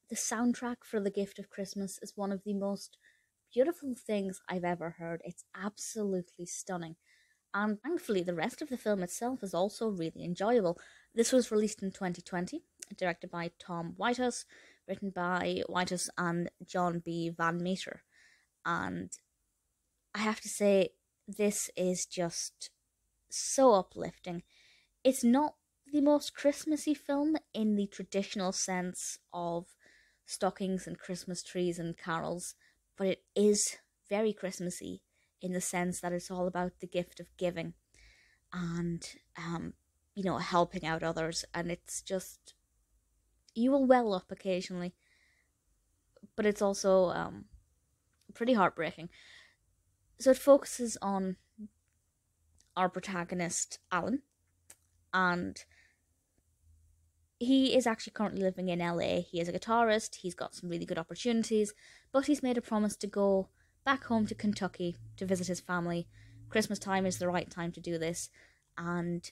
the soundtrack for The Gift of Christmas is one of the most beautiful things I've ever heard. It's absolutely stunning. And thankfully, the rest of the film itself is also really enjoyable. This was released in 2020, directed by Tom Whitehouse, written by Whitehouse and John B. Van Meter. And I have to say, this is just so uplifting. It's not the most Christmassy film in the traditional sense of stockings and Christmas trees and carols, but it is very Christmassy in the sense that it's all about the gift of giving and, helping out others. And it's just, you will well up occasionally, but it's also pretty heartbreaking. So it focuses on our protagonist, Alan, and he is actually currently living in LA. He is a guitarist, he's got some really good opportunities, but he's made a promise to go back home to Kentucky to visit his family. Christmas time is the right time to do this, and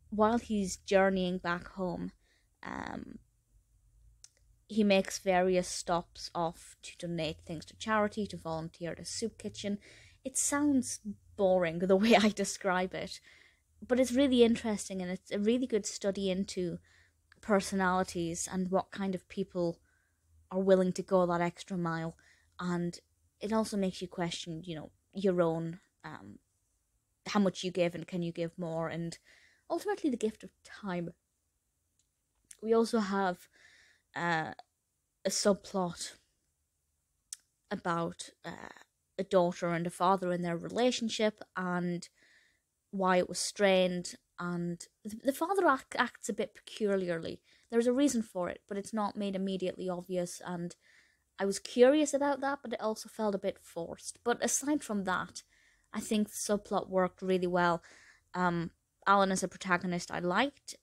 while he's journeying back home, he makes various stops off to donate things to charity, to volunteer at a soup kitchen. It sounds boring the way I describe it, but it's really interesting, and it's a really good study into personalities and what kind of people are willing to go that extra mile. And it also makes you question, your own, how much you give and can you give more, and ultimately the gift of time. We also have a subplot about a daughter and a father and their relationship and why it was strained, and the father acts a bit peculiarly. There's a reason for it, but it's not made immediately obvious, and I was curious about that, but it also felt a bit forced. But aside from that, I think the subplot worked really well. Alan as a protagonist I liked,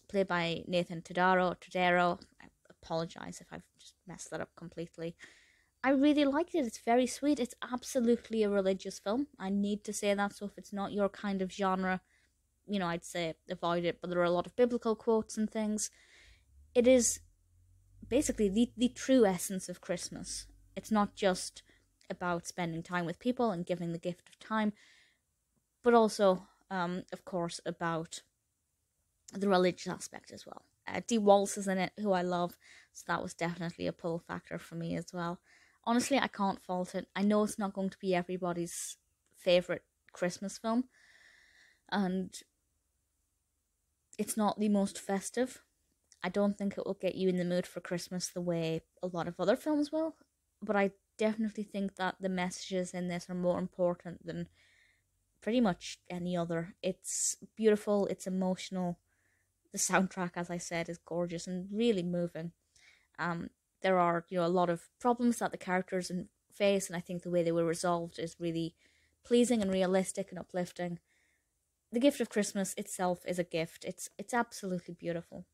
played by Nathan Todaro. I apologise if I've just messed that up completely. I really liked it. It's very sweet. It's absolutely a religious film. I need to say that, so if it's not your kind of genre, I'd say avoid it, but there are a lot of biblical quotes and things. It is basically the true essence of Christmas. It's not just about spending time with people and giving the gift of time, but also, of course, about the religious aspect as well. Dee Wallace is in it, who I love, so that was definitely a pull factor for me as well. Honestly, I can't fault it. I know it's not going to be everybody's favourite Christmas film, and it's not the most festive. I don't think it will get you in the mood for Christmas the way a lot of other films will, but I definitely think that the messages in this are more important than pretty much any other. It's beautiful, it's emotional. The soundtrack, as I said, is gorgeous and really moving. There are, a lot of problems that the characters face, and I think the way they were resolved is really pleasing and realistic and uplifting. The Gift of Christmas itself is a gift. It's absolutely beautiful.